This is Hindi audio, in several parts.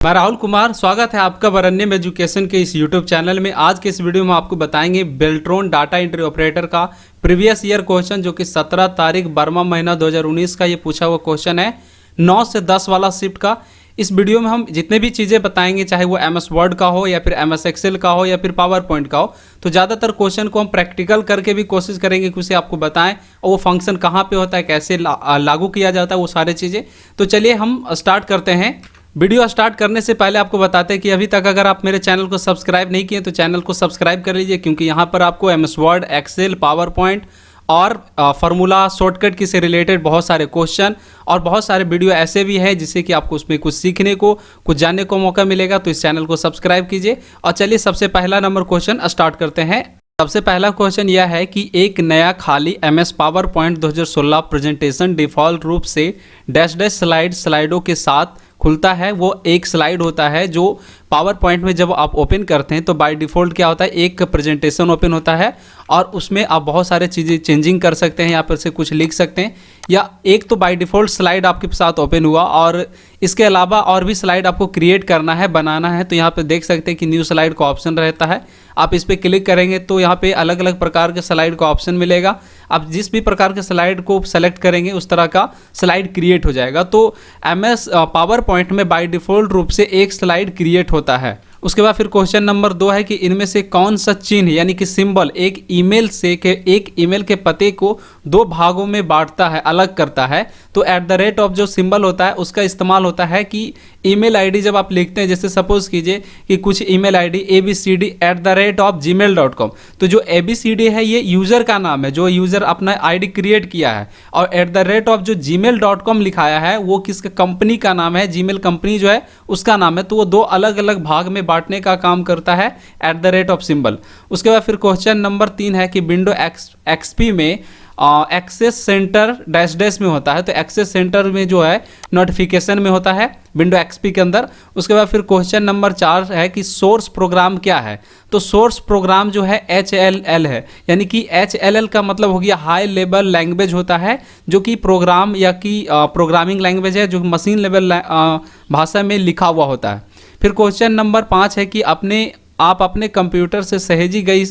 मैं राहुल कुमार, स्वागत है आपका वरण्यम एजुकेशन के इस यूट्यूब चैनल में। आज के इस वीडियो में आपको बताएंगे बेल्ट्रॉन डाटा एंट्री ऑपरेटर का प्रीवियस ईयर क्वेश्चन, जो कि 17 तारीख 12वां महीना 2019 का ये पूछा हुआ क्वेश्चन है 9 से 10 वाला शिफ्ट का। इस वीडियो में हम जितने भी चीज़ें बताएंगे, चाहे वो MS वर्ड का हो या फिर MS एक्सेल का हो या फिर पावर पॉइंट का हो, तो ज़्यादातर क्वेश्चन को हम प्रैक्टिकल करके भी कोशिश करेंगे कि उसे आपको बताएं और वो फंक्शन कहाँ पे होता है, कैसे लागू किया जाता है, वो सारी चीज़ें। तो चलिए हम स्टार्ट करते हैं। वीडियो स्टार्ट करने से पहले आपको बताते हैं कि अभी तक अगर आप मेरे चैनल को सब्सक्राइब नहीं किए तो चैनल को सब्सक्राइब कर लीजिए, क्योंकि यहाँ पर आपको MS Word, Excel, PowerPoint और फार्मूला, शॉर्टकट की से रिलेटेड बहुत सारे क्वेश्चन और बहुत सारे वीडियो ऐसे भी हैं जिससे कि आपको उसमें कुछ सीखने को, कुछ जानने को मौका मिलेगा। तो इस चैनल को सब्सक्राइब कीजिए। और चलिए सबसे पहला नंबर क्वेश्चन स्टार्ट करते हैं। सबसे पहला क्वेश्चन यह है कि एक नया खाली MS power point 2016 presentation default रूप से डैश डैश स्लाइडों के साथ खुलता है। वो एक स्लाइड होता है जो पावर पॉइंट में जब आप ओपन करते हैं तो बाय डिफ़ॉल्ट क्या होता है, एक प्रेजेंटेशन ओपन होता है और उसमें आप बहुत सारे चीज़ें चेंजिंग कर सकते हैं, यहाँ पर से कुछ लिख सकते हैं, या एक तो बाय डिफ़ॉल्ट स्लाइड आपके साथ ओपन हुआ और इसके अलावा और भी स्लाइड आपको क्रिएट करना है, बनाना है। तो यहाँ पर देख सकते हैं कि न्यू स्लाइड का ऑप्शन रहता है। आप इस पर क्लिक करेंगे तो यहाँ पे अलग अलग प्रकार के स्लाइड का ऑप्शन मिलेगा। आप जिस भी प्रकार के स्लाइड को सेलेक्ट करेंगे उस तरह का स्लाइड क्रिएट हो जाएगा। तो MS पावर पॉइंट में बाय डिफ़ॉल्ट रूप से एक स्लाइड क्रिएट होता है। उसके बाद फिर क्वेश्चन नंबर 2 है कि इनमें से कौन सा चिन्ह यानी कि सिंबल एक ईमेल के पते को 2 भागों में बांटता है, अलग करता है। तो @ ऑफ जो सिंबल होता है उसका इस्तेमाल होता है कि ईमेल आईडी जब आप लिखते हैं, जैसे सपोज कीजिए कि कुछ ईमेल आईडी abcd@gmail.com, तो जो ABCD है ये यूज़र का नाम है, जो यूज़र अपना आईडी क्रिएट किया है, और @ ऑफ जो gmail.com लिखाया है वो किसका कंपनी का नाम है, जीमेल कंपनी जो है उसका नाम है। तो वो 2 अलग अलग भाग में बांटने का काम करता है @ ऑफ सिंबल। उसके बाद फिर क्वेश्चन नंबर 3 है कि विंडो XP में एक्सेस सेंटर डैश डैश में होता है। तो एक्सेस सेंटर में जो है नोटिफिकेशन में होता है विंडो XP के अंदर। उसके बाद फिर क्वेश्चन नंबर 4 है कि सोर्स प्रोग्राम क्या है। तो सोर्स प्रोग्राम जो है HLL है, यानी कि HLL का मतलब हो गया हाई लेवल लैंग्वेज होता है, जो कि प्रोग्राम या कि प्रोग्रामिंग लैंग्वेज है जो मशीन लेवल भाषा में लिखा हुआ होता है। फिर क्वेश्चन नंबर 5 है कि आप अपने कंप्यूटर से सहेजी गई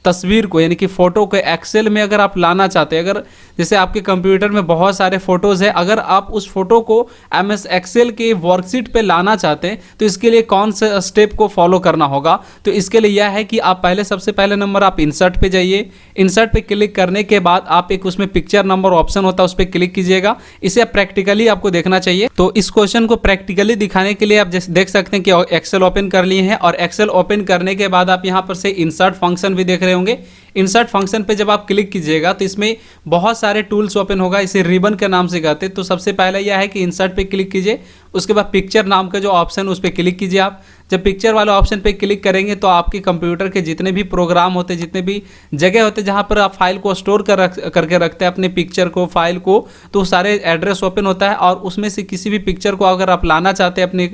तस्वीर को यानी कि फ़ोटो को एक्सेल में अगर आप लाना चाहते हैं, अगर जैसे आपके कंप्यूटर में बहुत सारे फ़ोटोज़ हैं, अगर आप उस फ़ोटो को MS एक्सेल के वर्कशीट पे लाना चाहते हैं तो इसके लिए कौन से स्टेप को फॉलो करना होगा। तो इसके लिए यह है कि आप सबसे पहले नंबर आप इंसर्ट पे जाइए। इंसर्ट पे क्लिक करने के बाद आप एक उसमें पिक्चर नंबर ऑप्शन होता है उस पर क्लिक कीजिएगा। इसे प्रैक्टिकली आपको देखना चाहिए। तो इस क्वेश्चन को प्रैक्टिकली दिखाने के लिए आप जैसे देख सकते हैं कि एक्सेल ओपन कर लिए हैं, और एक्सेल ओपन करने के बाद आप यहाँ पर से इंसर्ट फंक्शन भी देख रहे होंगे। इंसर्ट फंक्शन पे जब आप क्लिक कीजिएगा तो इसमें बहुत सारे टूल्स ओपन होगा, इसे रिबन के नाम से कहते हैं। तो सबसे पहले यह है कि इंसर्ट पे क्लिक कीजिए, उसके बाद पिक्चर नाम का जो ऑप्शन है उस पर क्लिक कीजिए। आप जब पिक्चर वाले ऑप्शन पे क्लिक करेंगे तो आपके कंप्यूटर के जितने भी प्रोग्राम होते हैं, जितने भी जगह होते हैं जहाँ पर आप फाइल को स्टोर करके रखते हैं अपने पिक्चर को, फाइल को, तो सारे एड्रेस ओपन होता है। और उसमें से किसी भी पिक्चर को अगर आप लाना चाहते हैं अपने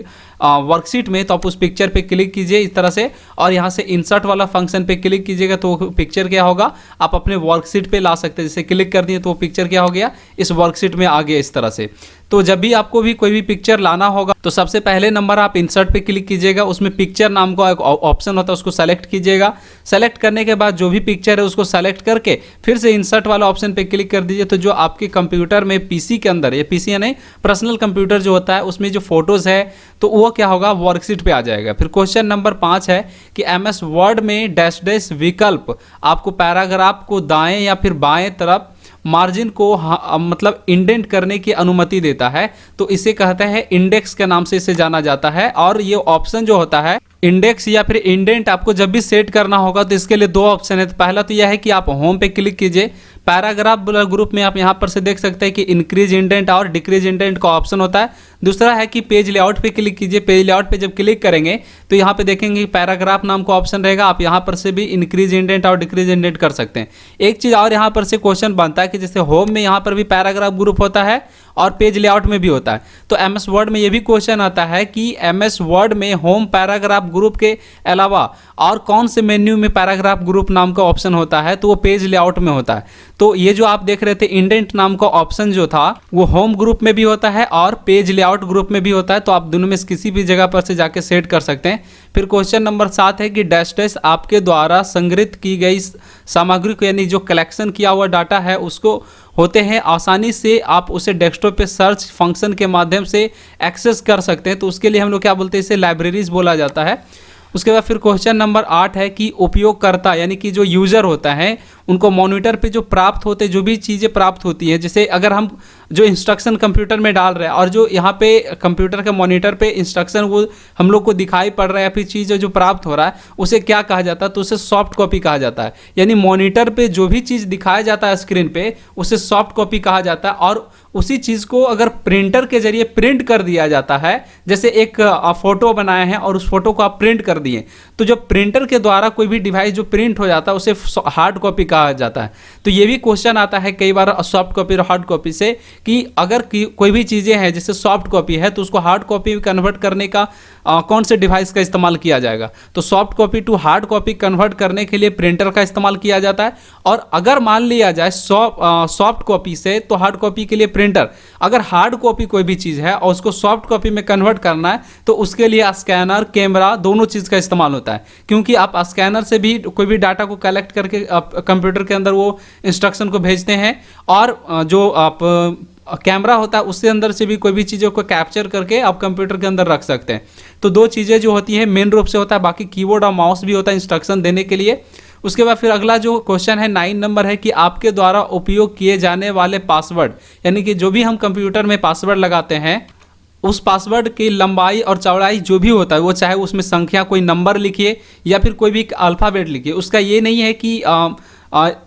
वर्कशीट में तो आप उस पिक्चर पे क्लिक कीजिए इस तरह से, और यहाँ से इंसर्ट वाला फंक्शन पे क्लिक कीजिएगा तो पिक्चर क्या होगा आप अपने वर्कशीट पे ला सकते हैं। जैसे क्लिक कर दिए तो वो पिक्चर क्या हो गया, इस वर्कशीट में आ गया इस तरह से। तो जब भी आपको भी कोई भी पिक्चर लाना होगा तो सबसे पहले नंबर आप इंसर्ट पे क्लिक कीजिएगा, उसमें पिक्चर नाम का एक ऑप्शन होता है उसको सेलेक्ट कीजिएगा। सेलेक्ट करने के बाद जो भी पिक्चर है उसको सेलेक्ट करके फिर से इंसर्ट वाला ऑप्शन पे क्लिक कर दीजिए। तो जो आपके कंप्यूटर में PC के अंदर, ये PC यानी पर्सनल कंप्यूटर जो होता है उसमें जो फोटोज़ है तो वो क्या होगा वर्कशीट पे आ जाएगा। फिर क्वेश्चन नंबर 5 है कि MS वर्ड में डैश डैश विकल्प आपको पैराग्राफ को दाएं या फिर बाएं तरफ मार्जिन को मतलब इंडेंट करने की अनुमति देता है। तो इसे कहते हैं इंडेक्स के नाम से इसे जाना जाता है। और ये ऑप्शन जो होता है इंडेक्स या फिर इंडेंट आपको जब भी सेट करना होगा तो इसके लिए 2 ऑप्शन है। तो पहला तो यह है कि आप होम पे क्लिक कीजिए, पैराग्राफ ग्रुप में आप यहाँ पर से देख सकते हैं कि इंक्रीज इंडेंट और डिक्रीज इंडेंट का ऑप्शन होता है। दूसरा है कि पेज लेआउट पे क्लिक कीजिए। पेज लेआउट पे जब क्लिक करेंगे तो यहाँ पे देखेंगे पैराग्राफ नाम का ऑप्शन रहेगा, आप यहाँ पर से भी इंक्रीज इंडेंट और डिक्रीज इंडेंट कर सकते हैं। एक चीज़ और यहाँ पर से क्वेश्चन बनता है कि जैसे होम में यहाँ पर भी पैराग्राफ ग्रुप होता है और पेज लेआउट में भी होता है। तो एमएस वर्ड में ये भी क्वेश्चन आता है कि एमएस वर्ड में होम पैराग्राफ ग्रुप के अलावा और कौन से मेन्यू में पैराग्राफ ग्रुप नाम का ऑप्शन होता है, तो वो पेज लेआउट में होता है। तो ये जो आप देख रहे थे इंडेंट नाम का ऑप्शन जो था वो होम ग्रुप में भी होता है और पेज लेआउट ग्रुप में भी होता है। तो आप दोनों में से किसी भी जगह पर से जाके सेट कर सकते हैं। फिर क्वेश्चन नंबर 7 है कि डैश डैश आपके द्वारा संग्रहित की गई सामग्री को, यानी जो कलेक्शन किया हुआ डाटा है उसको होते हैं आसानी से आप उसे डेस्कटॉप पे सर्च फंक्शन के माध्यम से एक्सेस कर सकते हैं। तो उसके लिए हम लोग क्या बोलते हैं, इसे लाइब्रेरीज बोला जाता है। उसके बाद फिर क्वेश्चन नंबर 8 है कि उपयोगकर्ता यानी कि जो यूज़र होता है उनको मॉनिटर पे जो प्राप्त होते जो भी चीज़ें प्राप्त होती है, जैसे अगर हम जो इंस्ट्रक्शन कंप्यूटर में डाल रहे हैं और जो यहाँ पे कंप्यूटर के मॉनिटर पे इंस्ट्रक्शन वो हम लोग को दिखाई पड़ रहा है या फिर चीज़ जो प्राप्त हो रहा है उसे क्या कहा जाता है, तो उसे सॉफ्ट कॉपी कहा जाता है। यानी मॉनिटर पे जो भी चीज़ दिखाया जाता है स्क्रीन पे उसे सॉफ्ट कॉपी कहा जाता है। और उसी चीज़ को अगर प्रिंटर के जरिए प्रिंट कर दिया जाता है, जैसे एक फोटो बनाए हैं और उस फोटो को आप प्रिंट कर दिए, तो जब प्रिंटर के द्वारा कोई भी डिवाइस जो प्रिंट हो जाता है उसे हार्ड कॉपी कहा जाता है। तो ये भी क्वेश्चन आता है कई बार सॉफ्ट कॉपी और हार्ड कॉपी से कि अगर कोई भी चीज़ें हैं जैसे सॉफ्ट कॉपी है तो उसको हार्ड कॉपी में कन्वर्ट करने का कौन से डिवाइस का इस्तेमाल किया जाएगा। तो soft copy to hard copy convert करने के लिए प्रिंटर का इस्तेमाल किया जाता है। और अगर मान लिया जाए सॉफ्ट कॉपी से तो हार्ड कॉपी के लिए प्रिंटर, अगर हार्ड कॉपी कोई भी चीज़ है और उसको सॉफ्ट कॉपी में कन्वर्ट करना है तो उसके लिए स्कैनर कैमरा दोनों चीज़ का इस्तेमाल होता है। क्योंकि आप स्कैनर से भी कोई भी डाटा को कलेक्ट करके कंप्यूटर के अंदर वो इंस्ट्रक्शन को भेजते हैं और जो आप कैमरा होता है उससे अंदर से भी कोई भी चीज़ों को कैप्चर करके आप कंप्यूटर के अंदर रख सकते हैं। तो दो चीज़ें जो होती हैं मेन रूप से होता है, बाकी कीबोर्ड और माउस भी होता है इंस्ट्रक्शन देने के लिए। उसके बाद फिर अगला जो क्वेश्चन है 9 नंबर है कि आपके द्वारा उपयोग किए जाने वाले पासवर्ड, यानी कि जो भी हम कंप्यूटर में पासवर्ड लगाते हैं उस पासवर्ड की लंबाई और चौड़ाई जो भी होता है वो चाहे उसमें संख्या कोई नंबर लिखिए या फिर कोई भी अल्फ़ाबेट लिखिए, उसका ये नहीं है कि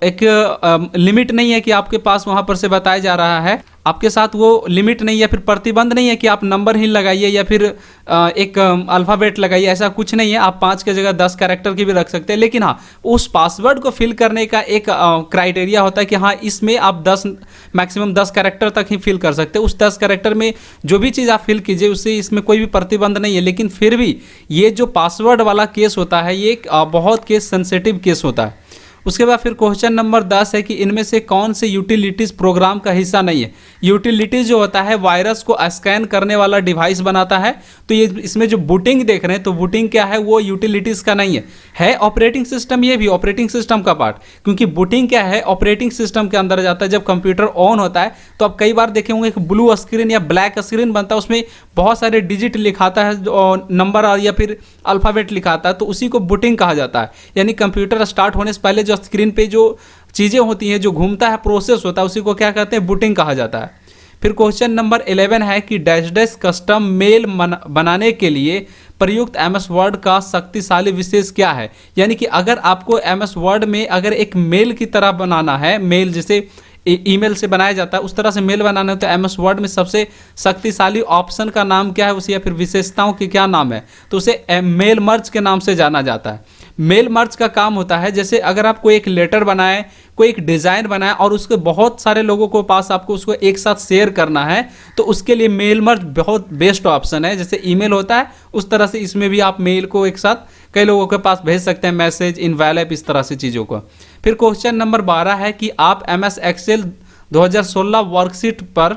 एक लिमिट नहीं है कि आपके पास वहाँ पर से बताया जा रहा है, आपके साथ वो लिमिट नहीं है, फिर प्रतिबंध नहीं है कि आप नंबर ही लगाइए या फिर एक अल्फ़ाबेट लगाइए, ऐसा कुछ नहीं है। आप 5 की जगह 10 कैरेक्टर की भी रख सकते हैं। लेकिन हाँ, उस पासवर्ड को फिल करने का एक क्राइटेरिया होता है कि हाँ इसमें आप 10 मैक्सिमम 10 कैरेक्टर तक ही फिल कर सकते हैं। उस 10 कैरेक्टर में जो भी चीज़ आप फिल कीजिए उससे इसमें कोई भी प्रतिबंध नहीं है। लेकिन फिर भी ये जो पासवर्ड वाला केस होता है ये एक बहुत केस सेंसिटिव केस होता है। उसके बाद फिर क्वेश्चन नंबर 10 है कि इनमें से कौन से यूटिलिटीज़ प्रोग्राम का हिस्सा नहीं है। यूटिलिटीज़ जो होता है वायरस को स्कैन करने वाला डिवाइस बनाता है। तो ये इसमें जो बूटिंग देख रहे हैं तो बूटिंग क्या है, वो यूटिलिटीज़ का नहीं है ऑपरेटिंग सिस्टम, ये भी ऑपरेटिंग सिस्टम का पार्ट। क्योंकि बूटिंग क्या है, ऑपरेटिंग सिस्टम के अंदर जाता है। जब कंप्यूटर ऑन होता है तो आप कई बार देखे होंगे एक ब्लू स्क्रीन या ब्लैक स्क्रीन बनता है, उसमें बहुत सारे डिजिट लिखाता है और नंबर या फिर अल्फ़ाबेट लिखाता है, तो उसी को बूटिंग कहा जाता है। यानी कंप्यूटर स्टार्ट होने से पहले जो स्क्रीन पे जो चीज़ें होती हैं, जो घूमता है, प्रोसेस होता है, उसी को क्या कहते हैं, बूटिंग कहा जाता है। फिर क्वेश्चन नंबर 11 है कि डैश डैश कस्टम मेल बनाने के लिए प्रयुक्त एमएस वर्ड का शक्तिशाली विशेष क्या है। यानी कि अगर आपको एमएस वर्ड में अगर एक मेल की तरह बनाना है, मेल जैसे ईमेल से बनाया जाता है उस तरह से मेल बनाना है, तो एमएस वर्ड में सबसे शक्तिशाली ऑप्शन का नाम क्या है उसे, या फिर विशेषताओं की क्या नाम है, तो उसे मेल मर्ज के नाम से जाना जाता है। मेल मर्ज का काम होता है जैसे अगर आप कोई एक लेटर बनाए, कोई एक डिज़ाइन बनाए और उसके बहुत सारे लोगों को पास आपको उसको एक साथ शेयर करना है, तो उसके लिए मेल मर्ज बहुत बेस्ट ऑप्शन है। जैसे ईमेल होता है उस तरह से इसमें भी आप मेल को एक साथ कई लोगों के पास भेज सकते हैं, मैसेज, इनवैल्प, इस तरह से चीज़ों को। फिर क्वेश्चन नंबर 12 है कि आप MS एक्सेल 2016 वर्कशीट पर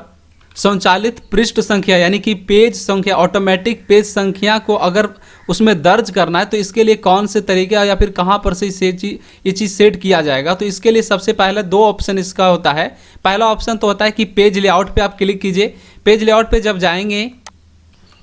संचालित पृष्ठ संख्या यानी कि पेज संख्या, ऑटोमेटिक पेज संख्या को अगर उसमें दर्ज करना है तो इसके लिए कौन से तरीके या फिर कहाँ पर से ये चीज़ सेट किया जाएगा। तो इसके लिए सबसे पहले 2 ऑप्शन इसका होता है। पहला ऑप्शन तो होता है कि पेज लेआउट पे आप क्लिक कीजिए। पेज लेआउट पे जब जाएंगे,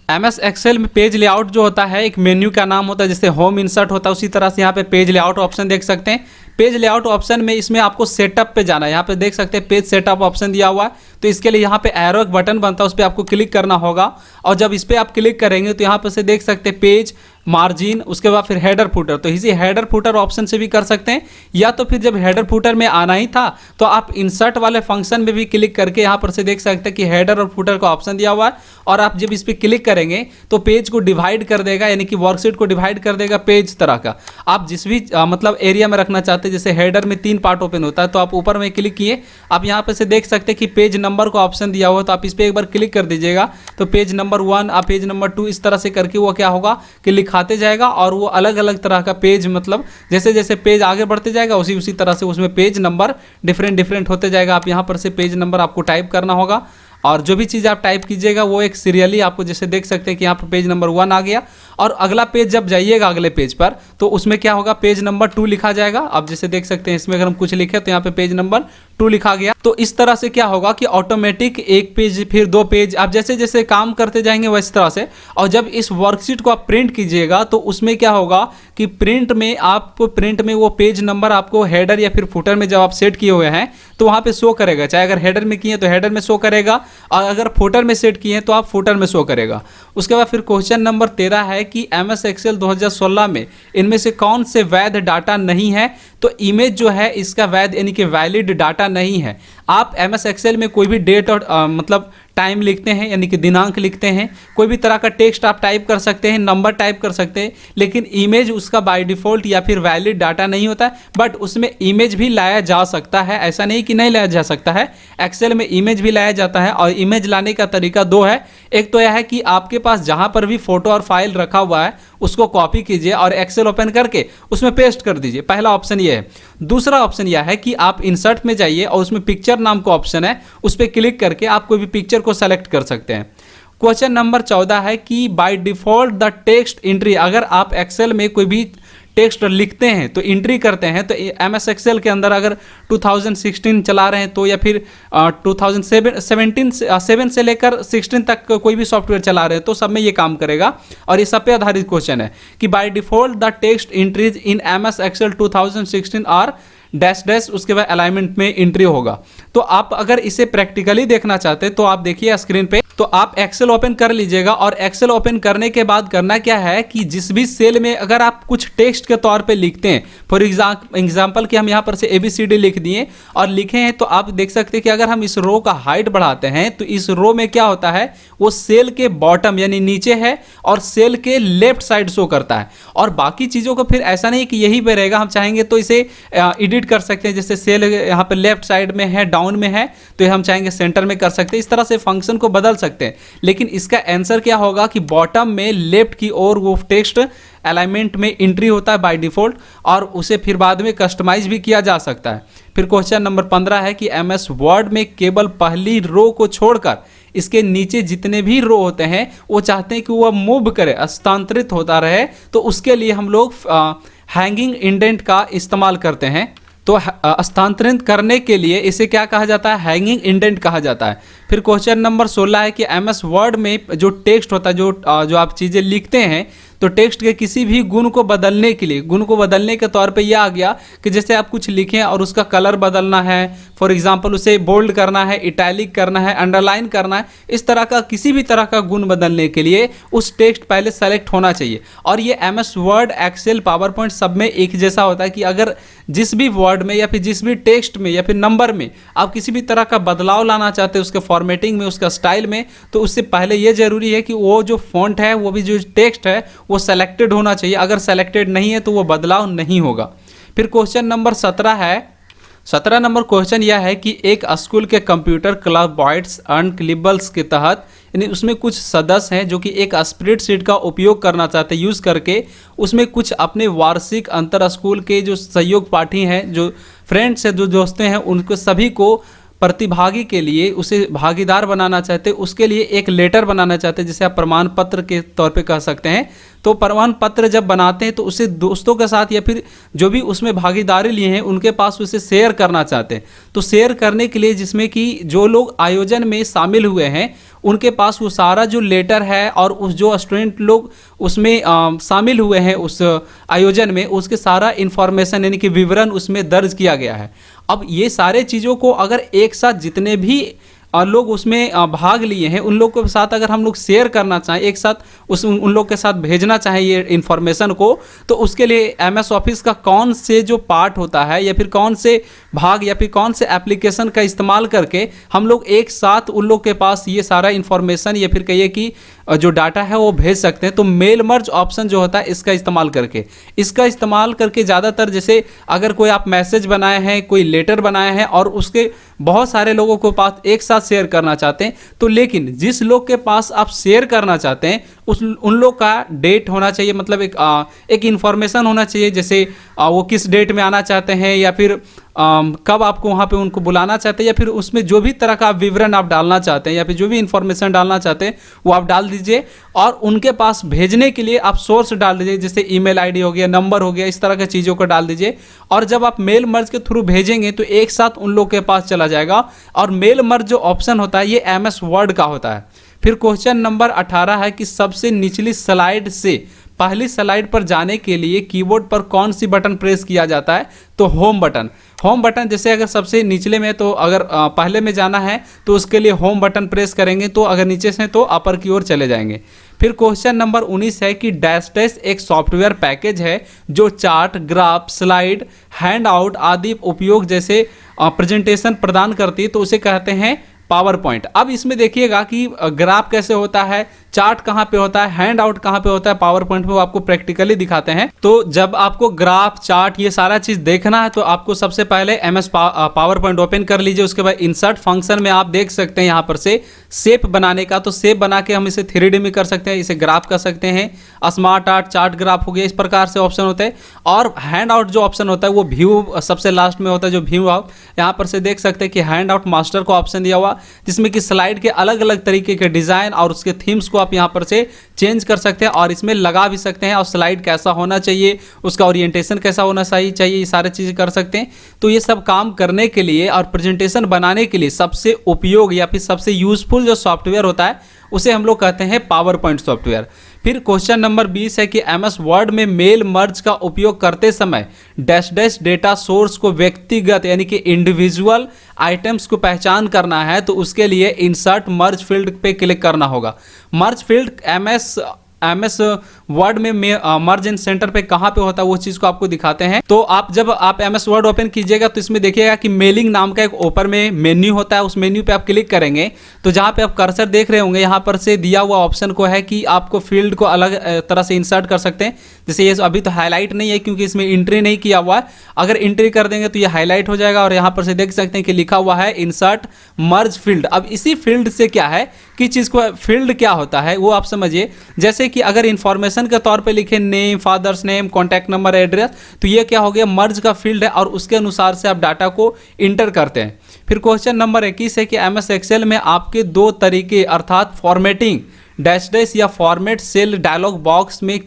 MS एक्सेल में पेज लेआउट जो होता है एक मेन्यू का नाम होता है, जैसे होम इंसर्ट होता है, उसी तरह से यहाँ पे पेज लेआउट ऑप्शन देख सकते हैं। पेज लेआउट ऑप्शन में इसमें आपको सेटअप पे जाना है, यहाँ पे देख सकते हैं पेज सेटअप ऑप्शन दिया हुआ है। तो इसके लिए यहाँ पे एरो एक बटन बनता है, उस पर आपको क्लिक करना होगा और जब इस पर आप क्लिक करेंगे तो यहाँ पर से देख सकते हैं पेज मार्जिन, उसके बाद फिर हेडर फुटर। तो इसी हेडर फुटर ऑप्शन से भी कर सकते हैं, या तो फिर जब हेडर फुटर में आना ही था तो आप इंसर्ट वाले फंक्शन में भी क्लिक करके यहाँ पर से देख सकते हैं कि हेडर और फुटर का ऑप्शन दिया हुआ है, और आप जब इस पर क्लिक करेंगे तो पेज को डिवाइड कर देगा, यानी कि वर्कशीट को डिवाइड कर देगा पेज तरह का। आप जिस भी मतलब एरिया में रखना चाहते हैं, जैसे हेडर में 3 पार्ट ओपन होता है, तो आप ऊपर में क्लिक किए, आप यहाँ पर से देख सकते हैं कि पेज नंबर का ऑप्शन दिया हुआ है, तो आप इस पर एक बार क्लिक कर दीजिएगा तो पेज नंबर 1 आप पेज नंबर 2 इस तरह से करके वो क्या होगा कि लिखाते जाएगा, और वो अलग अलग तरह का पेज, मतलब जैसे जैसे पेज आगे बढ़ते जाएगा उसी तरह से उसमें पेज नंबर डिफरेंट होते जाएगा। आप यहाँ पर से पेज नंबर आपको टाइप करना होगा, और जो भी चीज़ आप टाइप कीजिएगा वो एक सीरियली आपको, जैसे देख सकते हैं कि यहाँ पर पेज नंबर 1 आ गया, और अगला पेज जब जाइएगा अगले पेज पर तो उसमें क्या होगा, पेज नंबर 2 लिखा जाएगा। आप जैसे देख सकते हैं इसमें अगर हम कुछ लिखे तो यहाँ पे पेज नंबर 2 लिखा गया। तो इस तरह से क्या होगा कि ऑटोमेटिक एक पेज फिर 2 पेज, आप जैसे जैसे काम करते जाएंगे वैसे तरह से। और जब इस वर्कशीट को आप प्रिंट कीजिएगा तो उसमें क्या होगा कि प्रिंट में वो पेज नंबर आपको हेडर या फिर फुटर में जब आप सेट किए हुए हैं तो वहाँ पे शो करेगा, चाहे अगर हेडर में किए तो हेडर में शो करेगा, और अगर फुटर में सेट किए हैं तो आप फुटर में शो करेगा। उसके बाद फिर क्वेश्चन नंबर 13 है कि MS एक्सेल 2016 में इनमें से कौन से वैध डाटा नहीं है। तो इमेज जो है इसका वैध यानी कि वैलिड डाटा नहीं है। आप MS एक्सेल में कोई भी डेट और मतलब टाइम लिखते हैं, यानी कि दिनांक लिखते हैं, कोई भी तरह का टेक्स्ट आप टाइप कर सकते हैं, नंबर टाइप कर सकते हैं, लेकिन इमेज उसका बाय डिफ़ॉल्ट या फिर वैलिड डाटा नहीं होता है। बट उसमें इमेज भी लाया जा सकता है, ऐसा नहीं कि नहीं लाया जा सकता है, एक्सेल में इमेज भी लाया जाता है। और इमेज लाने का तरीका 2 है। एक तो यह है कि आपके पास जहाँ पर भी फोटो और फाइल रखा हुआ है उसको कॉपी कीजिए और एक्सेल ओपन करके उसमें पेस्ट कर दीजिए, पहला ऑप्शन ये है। दूसरा ऑप्शन यह है कि आप इंसर्ट में जाइए और उसमें पिक्चर नाम का ऑप्शन है, उस पर क्लिक करके आप कोई भी पिक्चर को सेलेक्ट कर सकते हैं। क्वेश्चन नंबर 14 है कि by default the text entry, अगर आप एक्सेल में कोई भी टेक्स्ट लिखते हैं तो एंट्री करते हैं, तो MS एक्सेल के अंदर अगर 2016 चला रहे हैं तो, या फिर 2017 से लेकर 16 तक कोई भी सॉफ्टवेयर चला रहे हैं तो सब में ये काम करेगा। और ये सब पे आधारित क्वेश्चन है कि by default the text entries in MS Excel 2016 are dash dash, उसके बाद अलाइनमेंट में एंट्री होगा। तो आप अगर इसे प्रैक्टिकली देखना चाहते हैं तो आप देखिए स्क्रीन पे, तो आप एक्सेल ओपन कर लीजिएगा, और एक्सेल ओपन करने के बाद करना क्या है कि जिस भी सेल में अगर आप कुछ टेक्स्ट के तौर पे लिखते हैं, फॉर एग्जांपल कि हम यहाँ पर से ABCD लिख दिए और लिखे हैं, तो आप देख सकते हैं कि अगर हम इस रो का हाइट बढ़ाते हैं तो इस रो में क्या होता है, वो सेल के बॉटम यानी नीचे है और सेल के लेफ्ट साइड शो करता है। और बाकी चीज़ों को फिर ऐसा नहीं कि यहीं पर रहेगा, हम चाहेंगे तो इसे एडिट कर सकते हैं, जैसे सेल यहाँ पे लेफ्ट साइड में है, डाउन में है, तो हम चाहेंगे सेंटर में कर सकते हैं। इस तरह से फंक्शन को बदल सकते हैं, लेकिन इसका आंसर क्या होगा कि बॉटम में लेफ्ट की ओर वो टेक्स्ट अलाइनमेंट में एंट्री होता है बाय डिफ़ॉल्ट, और उसे फिर बाद में कस्टमाइज भी किया जा सकता है। फिर क्वेश्चन नंबर 15 है कि MS वर्ड में केवल पहली रो को छोड़कर इसके नीचे जितने भी रो होते हैं वो चाहते हैं कि वह मूव करे, हस्तांतरित होता रहे, तो उसके लिए हम लोग हैंगिंग इंडेंट का इस्तेमाल करते हैं। तो हस्तांतरित करने के लिए इसे क्या कहा जाता है, हैंगिंग इंडेंट कहा जाता है। फिर क्वेश्चन नंबर 16 है कि MS वर्ड में जो टेक्स्ट होता है, जो आप चीज़ें लिखते हैं, तो टेक्स्ट के किसी भी गुण को बदलने के लिए, गुण को बदलने के तौर पे यह आ गया कि जैसे आप कुछ लिखें और उसका कलर बदलना है, फॉर एग्जांपल उसे बोल्ड करना है, इटैलिक करना है, अंडरलाइन करना है, इस तरह का किसी भी तरह का गुण बदलने के लिए उस टेक्स्ट पहले सेलेक्ट होना चाहिए। और ये MS Word, Excel, PowerPoint सब में एक जैसा होता है कि अगर जिस भी वर्ड में या फिर जिस भी टेक्स्ट में या फिर नंबर में आप किसी भी तरह का बदलाव लाना चाहते हैं उसके फॉर्मेटिंग में, उसका स्टाइल में, तो उससे पहले ये जरूरी है कि वो जो फॉन्ट है, वो भी जो टेक्स्ट है वो सेलेक्टेड होना चाहिए। अगर सेलेक्टेड नहीं है तो वो बदलाव नहीं होगा। फिर क्वेश्चन नंबर 17 है, 17 नंबर क्वेश्चन यह है कि एक स्कूल के कंप्यूटर क्लब बॉयड्स अनक्लिबल्स के तहत, यानी उसमें कुछ सदस्य हैं जो कि एक स्प्रेडशीट का उपयोग करना चाहते हैं, यूज़ करके उसमें कुछ अपने वार्षिक अंतर स्कूल के जो सहयोग पाठी हैं, जो फ्रेंड्स हैं, जो दोस्तें हैं, उनको सभी को प्रतिभागी के लिए उसे भागीदार बनाना चाहते हैं, उसके लिए एक लेटर बनाना चाहते हैं, जिसे आप प्रमाण पत्र के तौर पे कह सकते हैं। तो प्रमाण पत्र जब बनाते हैं तो उसे दोस्तों के साथ या फिर जो भी उसमें भागीदारी लिए हैं उनके पास उसे शेयर करना चाहते हैं। तो शेयर करने के लिए जिसमें कि जो लोग आयोजन में शामिल हुए हैं उनके पास वो सारा जो लेटर है और उस जो स्टूडेंट लोग उसमें शामिल हुए हैं उस आयोजन में, उसके सारा इन्फॉर्मेशन यानी कि विवरण उसमें दर्ज किया गया है। अब ये सारे चीज़ों को अगर एक साथ जितने भी लोग उसमें भाग लिए हैं, उन लोगों के साथ अगर हम लोग शेयर करना चाहें, एक साथ उन लोग के साथ भेजना चाहें ये इन्फॉर्मेशन को, तो उसके लिए एमएस ऑफिस का कौन से जो पार्ट होता है या फिर कौन से भाग या फिर कौन से एप्लीकेशन का इस्तेमाल करके हम लोग एक साथ उन लोग के पास ये सारा इन्फॉर्मेशन या फिर कहिए कि जो डाटा है वो भेज सकते हैं। तो मेल मर्ज ऑप्शन जो होता है इसका इस्तेमाल करके ज़्यादातर, जैसे अगर कोई आप मैसेज बनाए हैं, कोई लेटर बनाए हैं और उसके बहुत सारे लोगों के पास एक साथ शेयर करना चाहते हैं, तो लेकिन जिस लोग के पास आप शेयर करना चाहते हैं उन लोग का डेट होना चाहिए, मतलब एक इन्फॉर्मेशन होना चाहिए, जैसे वो किस डेट में आना चाहते हैं या फिर कब आपको वहाँ पे उनको बुलाना चाहते हैं, या फिर उसमें जो भी तरह का विवरण आप डालना चाहते हैं या फिर जो भी इन्फॉर्मेशन डालना चाहते हैं वो आप डाल दीजिए। और उनके पास भेजने के लिए आप सोर्स डाल दीजिए, जैसे ईमेल आईडी हो गया, नंबर हो गया, इस तरह की चीज़ों को डाल दीजिए। और जब आप मेल मर्ज के थ्रू भेजेंगे तो एक साथ उन लोग के पास चला जाएगा। और मेल मर्ज जो ऑप्शन होता है ये एमएस वर्ड का होता है। फिर क्वेश्चन नंबर 18 है कि सबसे निचली स्लाइड से पहली स्लाइड पर जाने के लिए कीबोर्ड पर कौन सी बटन प्रेस किया जाता है? तो होम बटन। जैसे अगर सबसे निचले में, तो अगर पहले में जाना है तो उसके लिए होम बटन प्रेस करेंगे, तो अगर नीचे से तो अपर की ओर चले जाएंगे। फिर क्वेश्चन नंबर 19 है कि डैश एक सॉफ्टवेयर पैकेज है जो chart, graph, slide, hand out आदि उपयोग जैसे प्रेजेंटेशन प्रदान करती है, तो उसे कहते हैं पावर पॉइंट। अब इसमें देखिएगा कि ग्राफ कैसे होता है, चार्ट कहाँ पे होता है, हैंड आउट कहाँ पे होता है, पावर पॉइंट में वो आपको प्रैक्टिकली दिखाते हैं। तो जब आपको ग्राफ, चार्ट ये सारा चीज देखना है तो आपको सबसे पहले एमएस पावर पॉइंट ओपन कर लीजिए। उसके बाद इंसर्ट फंक्शन में आप देख सकते हैं यहाँ पर से शेप बनाने का, तो शेप बना के हम इसे 3D में कर सकते हैं, इसे ग्राफ कर सकते हैं, स्मार्ट आर्ट, चार्ट ग्राफ हो गया, इस प्रकार से ऑप्शन होते हैं। और हैंड आउट जो ऑप्शन होता है वो व्यू सबसे लास्ट में होता है, जो व्यू आउट, यहाँ पर से देख सकते हैं कि हैंड आउट मास्टर को ऑप्शन दिया हुआ, जिसमें कि स्लाइड के अलग अलग तरीके के डिजाइन और उसके थीम्स को आप यहाँ पर से चेंज कर सकते हैं और इसमें लगा भी सकते हैं। और स्लाइड कैसा होना चाहिए, उसका ओरिएंटेशन कैसा होना चाहिए, ये सारी चीज़ें कर सकते हैं। तो ये सब काम करने के लिए और प्रेजेंटेशन बनाने के लिए सबसे उपयोग या फिर सबसे यूजफुल जो सॉफ्टवेयर होता है उसे हम लोग कहते हैं पावर पॉइंट सॉफ्टवेयर। फिर क्वेश्चन नंबर 20 है कि एमएस वर्ड में मेल मर्ज का उपयोग करते समय डैश डेटा सोर्स को व्यक्तिगत यानी कि इंडिविजुअल आइटम्स को पहचान करना है, तो उसके लिए इंसर्ट मर्ज फील्ड पे क्लिक करना होगा। मर्ज फील्ड एमएस वर्ड में मर्ज इन सेंटर पे कहाँ पे होता है वो चीज़ को आपको दिखाते हैं। तो जब आप एमएस वर्ड ओपन कीजिएगा तो इसमें देखिएगा कि मेलिंग नाम का एक ऊपर में मेन्यू होता है, उस मेन्यू पे आप क्लिक करेंगे तो जहाँ पे आप कर्सर देख रहे होंगे यहाँ पर से दिया हुआ ऑप्शन को है कि आपको फील्ड को अलग तरह से इंसर्ट कर सकते हैं। जैसे ये अभी तो हाईलाइट नहीं है क्योंकि इसमें एंट्री नहीं किया हुआ है, अगर एंट्री कर देंगे तो ये हाईलाइट हो जाएगा और यहाँ पर से देख सकते हैं कि लिखा हुआ है इंसर्ट मर्ज फील्ड। अब इसी फील्ड से क्या है कि चीज़ को फील्ड क्या होता है वो आप समझिए। जैसे कि अगर इन्फॉर्मेशन के तौर पे लिखे name, father's name, contact number, address, तो ये क्या हो गया, मर्ज का फील्ड है और उसके अनुसार से आप डाटा को इंटर करते हैं। फिर क्वेश्चन नंबर 21 है कि एमएस एक्सेल में आपके दो तरीके अर्थात फॉर्मेटिंग डैश या फॉर्मेट सेल डायलॉग बॉक्स में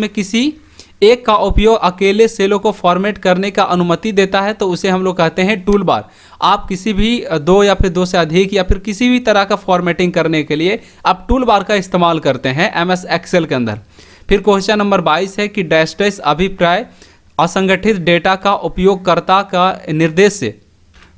किसी एक का उपयोग अकेले सेलों को फॉर्मेट करने का अनुमति देता है, तो उसे हम लोग कहते हैं टूल बार। आप किसी भी दो या फिर दो से अधिक या फिर किसी भी तरह का फॉर्मेटिंग करने के लिए आप टूल बार का इस्तेमाल करते हैं एमएस एक्सेल के अंदर। फिर क्वेश्चन नंबर 22 है कि डैश अभिप्राय असंगठित डेटा का उपयोगकर्ता का निर्देश से,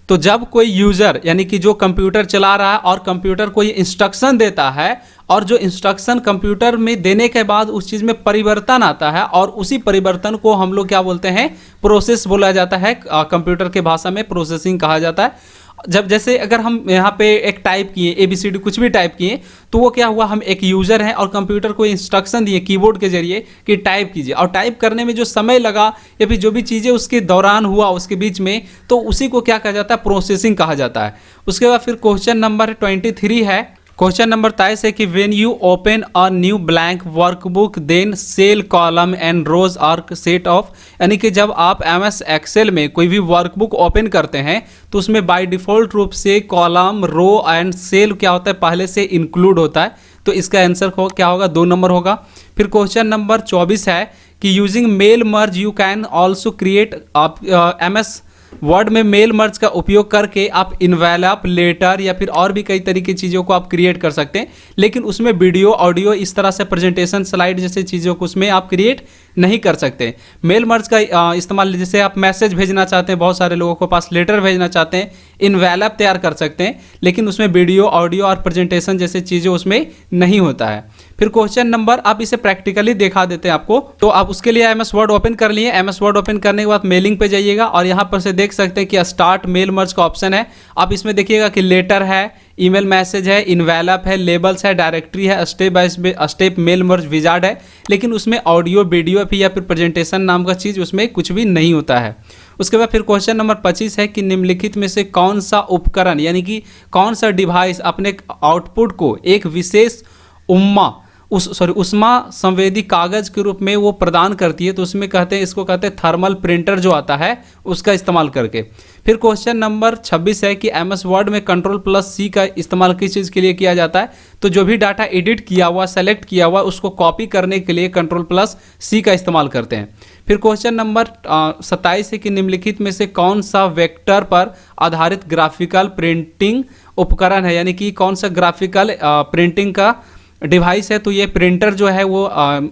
तो जब कोई यूजर यानी कि जो कंप्यूटर चला रहा है और कंप्यूटर कोई इंस्ट्रक्शन देता है और जो इंस्ट्रक्शन कंप्यूटर में देने के बाद उस चीज़ में परिवर्तन आता है और उसी परिवर्तन को हम लोग क्या बोलते हैं, प्रोसेस बोला जाता है, कंप्यूटर के भाषा में प्रोसेसिंग कहा जाता है। जब जैसे अगर हम यहाँ पे एक टाइप किए ABCD कुछ भी टाइप किए तो वो क्या हुआ, हम एक यूज़र हैं और कंप्यूटर को इंस्ट्रक्शन दिए कीबोर्ड के जरिए कि टाइप कीजिए, और टाइप करने में जो समय लगा या फिर जो भी चीज़ें उसके दौरान हुआ उसके बीच में, तो उसी को क्या कहा जाता है, प्रोसेसिंग कहा जाता है। उसके बाद फिर क्वेश्चन नंबर 23 है, क्वेश्चन नंबर 23 है कि when you open a new blank workbook then cell column and rows are set off, यानी कि जब आप एमएस एक्सेल में कोई भी वर्कबुक ओपन करते हैं तो उसमें बाय डिफ़ॉल्ट रूप से कॉलम, रो एंड सेल क्या होता है पहले से इंक्लूड होता है, तो इसका आंसर क्या होगा, 2 नंबर होगा। फिर क्वेश्चन नंबर 24 है कि using mail merge you can also create MS Word में मेल मर्ज का उपयोग करके आप इन्वेलप, लेटर या फिर और भी कई तरीके की चीज़ों को आप क्रिएट कर सकते हैं, लेकिन उसमें वीडियो, ऑडियो, इस तरह से प्रेजेंटेशन, स्लाइड जैसे चीज़ों को उसमें आप क्रिएट नहीं कर सकते। मेल मर्ज का इस्तेमाल जैसे आप मैसेज भेजना चाहते हैं, बहुत सारे लोगों के पास लेटर भेजना चाहते हैं, इनवेलप तैयार कर सकते हैं, लेकिन उसमें वीडियो, ऑडियो और प्रेजेंटेशन जैसे चीज़ें उसमें नहीं होता है। फिर क्वेश्चन नंबर, आप इसे प्रैक्टिकली दिखा देते हैं आपको, तो आप उसके लिए एमएस वर्ड ओपन कर लिए। एमएस वर्ड ओपन करने के बाद मेलिंग पे जाइएगा और यहाँ पर से देख सकते हैं कि स्टार्ट मेल मर्ज का ऑप्शन है। आप इसमें देखिएगा कि लेटर है, ईमेल मैसेज है, इनवेलप है, लेबल्स है, डायरेक्टरी है, step by step mail merge wizard है, लेकिन उसमें ऑडियो, वीडियो या फिर प्रेजेंटेशन नाम का चीज़ उसमें कुछ भी नहीं होता है। उसके बाद फिर क्वेश्चन नंबर 25 है कि निम्नलिखित में से कौन सा उपकरण यानी कि कौन सा डिवाइस अपने आउटपुट को एक विशेष उष्मा संवेदी कागज के रूप में वो प्रदान करती है। तो उसमें कहते हैं, इसको कहते हैं थर्मल प्रिंटर जो आता है उसका इस्तेमाल करके। फिर क्वेश्चन नंबर 26 है कि एमएस वर्ड में Ctrl+C का इस्तेमाल किस चीज़ के लिए किया जाता है। तो जो भी डाटा एडिट किया हुआ, सेलेक्ट किया हुआ, उसको कॉपी करने के लिए Ctrl+C का इस्तेमाल करते हैं। फिर क्वेश्चन नंबर 27 है कि निम्नलिखित में से कौन सा वेक्टर पर आधारित ग्राफिकल प्रिंटिंग उपकरण है, यानी कि कौन सा ग्राफिकल प्रिंटिंग का डिवाइस है। तो ये प्रिंटर जो है वो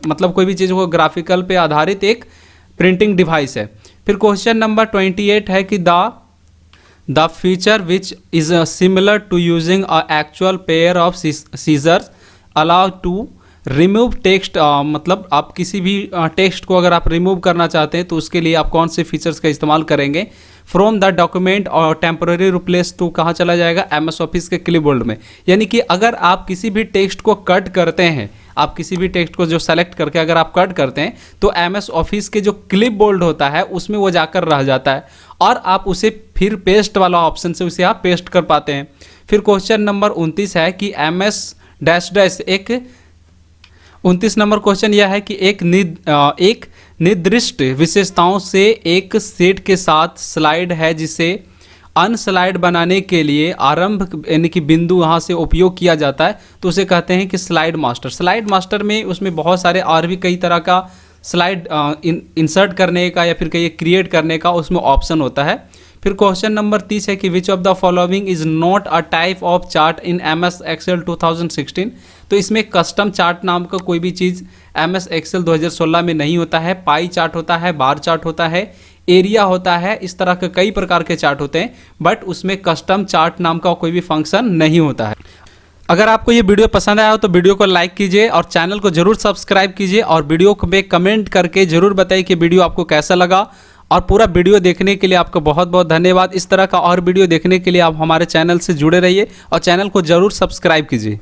मतलब कोई भी चीज़ को ग्राफिकल पे आधारित एक प्रिंटिंग डिवाइस है। फिर क्वेश्चन नंबर 28 है कि the feature which is similar to using a actual pair of scissors allow to remove text, मतलब आप किसी भी टेक्स्ट को अगर आप रिमूव करना चाहते हैं तो उसके लिए आप कौन से फीचर्स का इस्तेमाल करेंगे। फ्रॉम द डॉक्यूमेंट और टेम्पररी रिप्लेस टू कहाँ चला जाएगा, एमएस ऑफिस के क्लिपबोर्ड में। यानी कि अगर आप किसी भी टेक्स्ट को कट करते हैं, आप किसी भी टेक्स्ट को जो सेलेक्ट करके अगर आप कट करते हैं तो एमएस ऑफिस के जो क्लिपबोर्ड होता है उसमें वो जाकर रह जाता है और आप उसे फिर पेस्ट वाला ऑप्शन से उसे आप पेस्ट कर पाते हैं। फिर क्वेश्चन नंबर 29 है कि एमएस डैश एक 29 नंबर क्वेश्चन यह है कि एक निर्दिष्ट विशेषताओं से एक सेट के साथ स्लाइड है जिसे अनस्लाइड बनाने के लिए आरंभ यानी कि बिंदु यहाँ से उपयोग किया जाता है। तो उसे कहते हैं कि स्लाइड मास्टर। स्लाइड मास्टर में उसमें बहुत सारे और भी कई तरह का स्लाइड इंसर्ट करने का या फिर कहीं क्रिएट करने का उसमें ऑप्शन होता है। फिर क्वेश्चन नंबर 30 है कि which of the following is not a type of chart in MS Excel 2016। तो इसमें कस्टम चार्ट नाम का कोई भी चीज़ एमएस एक्सेल 2016 में नहीं होता है। पाई चार्ट होता है, बार चार्ट होता है, एरिया होता है, इस तरह के कई प्रकार के चार्ट होते हैं, बट उसमें कस्टम चार्ट नाम का कोई भी फंक्शन नहीं होता है। अगर आपको ये वीडियो पसंद आया हो तो वीडियो को लाइक कीजिए और चैनल को जरूर सब्सक्राइब कीजिए और वीडियो में कमेंट करके जरूर बताइए कि वीडियो आपको कैसा लगा। और पूरा वीडियो देखने के लिए आपको बहुत बहुत धन्यवाद। इस तरह का और वीडियो देखने के लिए आप हमारे चैनल से जुड़े रहिए और चैनल को जरूर सब्सक्राइब कीजिए।